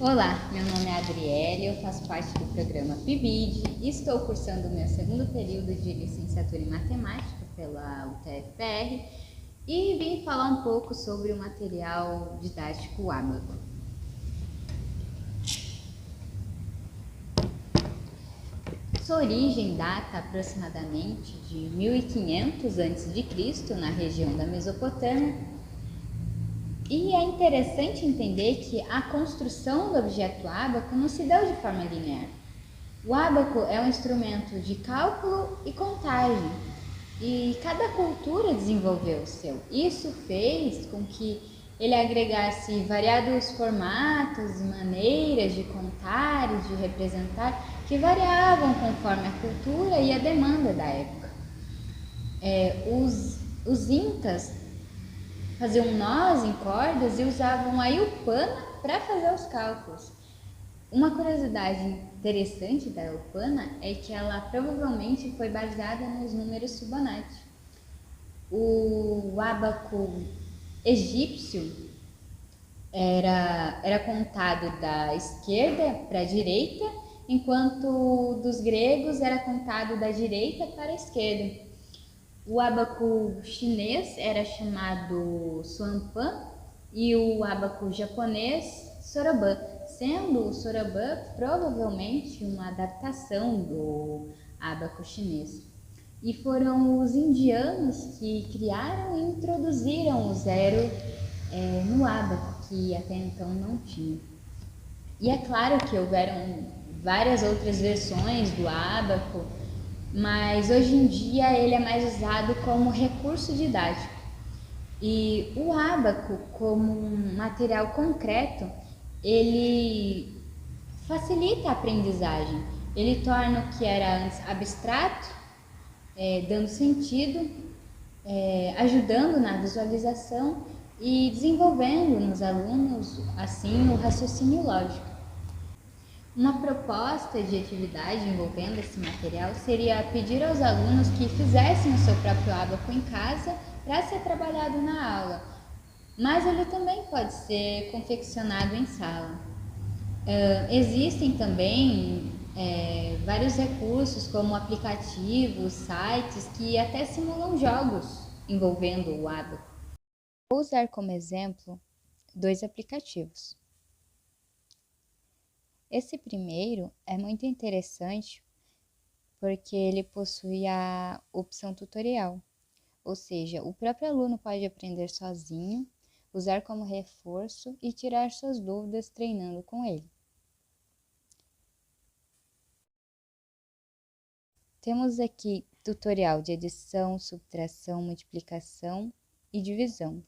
Olá, meu nome é Adriele, eu faço parte do programa PIBID e estou cursando o meu segundo período de licenciatura em matemática pela UTFPR e vim falar um pouco sobre o material didático Abaco. Sua origem data aproximadamente de 1500 a.C., na região da Mesopotâmia. E é interessante entender que a construção do objeto ábaco não se deu de forma linear. O ábaco é um instrumento de cálculo e contagem, e cada cultura desenvolveu o seu. Isso fez com que ele agregasse variados formatos e maneiras de contar e de representar que variavam conforme a cultura e a demanda da época. Os incas faziam nós em cordas e usavam a iupana para fazer os cálculos. Uma curiosidade interessante da iupana é que ela provavelmente foi baseada nos números Fibonacci. O ábaco egípcio era contado da esquerda para a direita, enquanto dos gregos era contado da direita para a esquerda. O ábaco chinês era chamado Suanpan e o ábaco japonês Soroban, sendo o Soroban provavelmente uma adaptação do ábaco chinês. E foram os indianos que criaram e introduziram o zero no ábaco, que até então não tinha. E é claro que houveram várias outras versões do ábaco, mas hoje em dia ele é mais usado como recurso didático. E o ábaco, como um material concreto, ele facilita a aprendizagem. Ele torna o que era antes abstrato, dando sentido, ajudando na visualização e desenvolvendo nos alunos, assim, o raciocínio lógico. Uma proposta de atividade envolvendo esse material seria pedir aos alunos que fizessem o seu próprio ábaco em casa para ser trabalhado na aula, mas ele também pode ser confeccionado em sala. Existem também vários recursos, como aplicativos, sites, que até simulam jogos envolvendo o ábaco. Vou usar como exemplo dois aplicativos. Esse primeiro é muito interessante porque ele possui a opção tutorial, ou seja, o próprio aluno pode aprender sozinho, usar como reforço e tirar suas dúvidas treinando com ele. Temos aqui tutorial de adição, subtração, multiplicação e divisão.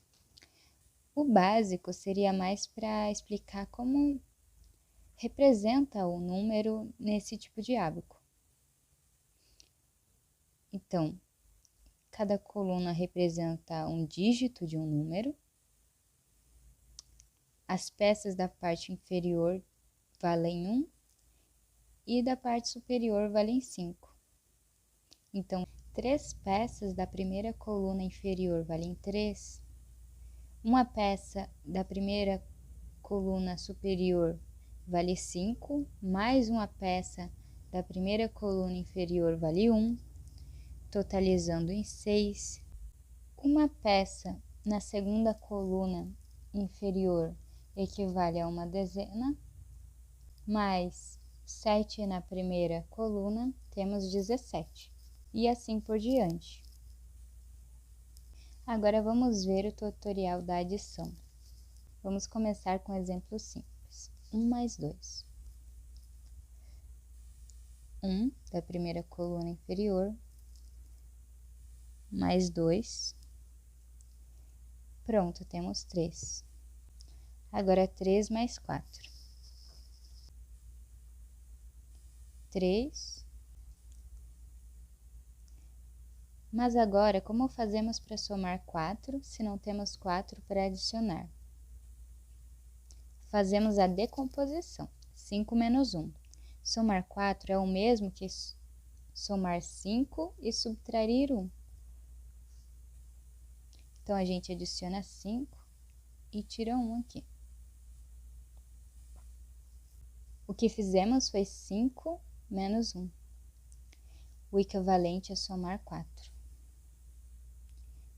O básico seria mais para explicar como representa o número nesse tipo de ábaco. Então, cada coluna representa um dígito de um número. As peças da parte inferior valem 1 e da parte superior valem 5. Então, 3 peças da primeira coluna inferior valem 3. Uma peça da primeira coluna superior vale 5, mais uma peça da primeira coluna inferior vale 1, totalizando em 6. Uma peça na segunda coluna inferior equivale a uma dezena, mais 7 na primeira coluna, temos 17, e assim por diante. Agora vamos ver o tutorial da adição. Vamos começar com um exemplo simples. 1 mais 2. 1 da primeira coluna inferior, mais 2. Pronto, temos 3. Agora 3 mais 4. 3. Mas agora, como fazemos para somar 4 se não temos 4 para adicionar? Fazemos a decomposição. 5 menos 1. Somar 4 é o mesmo que somar 5 e subtrair 1. Então, a gente adiciona 5 e tira 1 aqui. O que fizemos foi 5 menos 1. O equivalente é somar 4.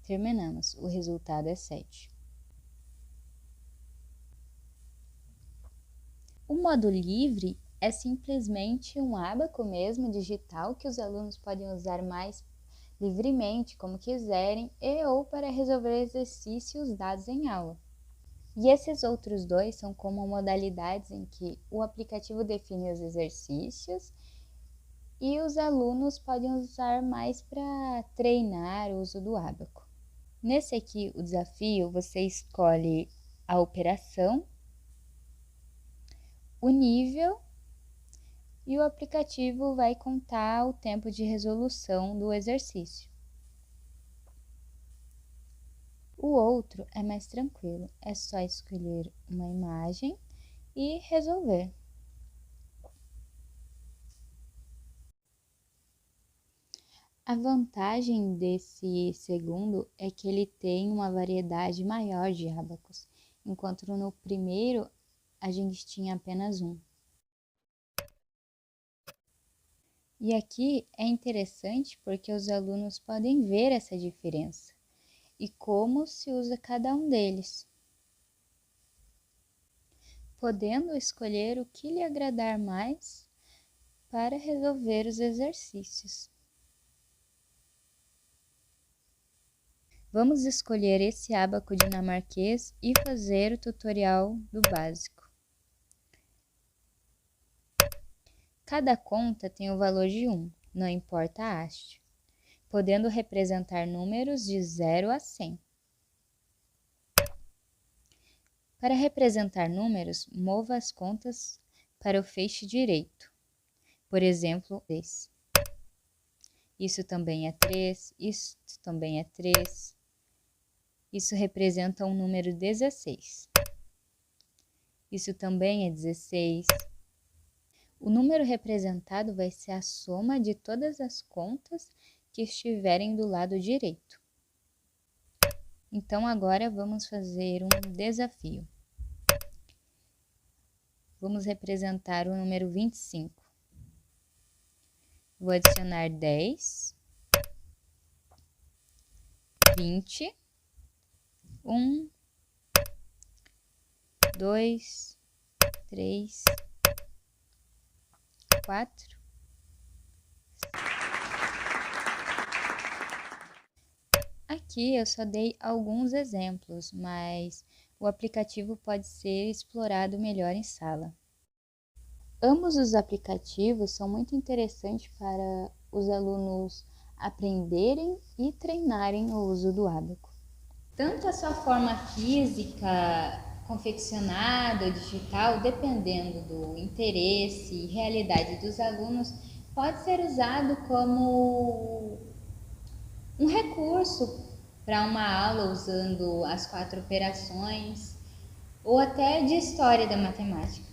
Terminamos. O resultado é 7. O modo livre é simplesmente um ábaco mesmo, digital, que os alunos podem usar mais livremente, como quiserem, ou para resolver exercícios dados em aula. E esses outros dois são como modalidades em que o aplicativo define os exercícios e os alunos podem usar mais para treinar o uso do ábaco. Nesse aqui, o desafio, você escolhe a operação, o nível e o aplicativo vai contar o tempo de resolução do exercício. O outro é mais tranquilo, é só escolher uma imagem e resolver. A vantagem desse segundo é que ele tem uma variedade maior de ábacos, enquanto no primeiro a gente tinha apenas um. E aqui é interessante porque os alunos podem ver essa diferença e como se usa cada um deles, podendo escolher o que lhe agradar mais para resolver os exercícios. Vamos escolher esse ábaco dinamarquês e fazer o tutorial do básico. Cada conta tem o valor de 1, não importa a haste, podendo representar números de 0 a 100. Para representar números, mova as contas para o feixe direito. Por exemplo, 3. Isso também é 3, isso também é 3. Isso representa um número 16. Isso também é 16. O número representado vai ser a soma de todas as contas que estiverem do lado direito. Então, agora vamos fazer um desafio. Vamos representar o número 25. Vou adicionar 10, 20, 1, 2, 3, 4. Aqui eu só dei alguns exemplos, mas o aplicativo pode ser explorado melhor em sala. Ambos os aplicativos são muito interessantes para os alunos aprenderem e treinarem o uso do ábaco. Tanto a sua forma física, confeccionada ou digital, dependendo do interesse e realidade dos alunos, pode ser usado como um recurso para uma aula usando as 4 operações ou até de história da matemática.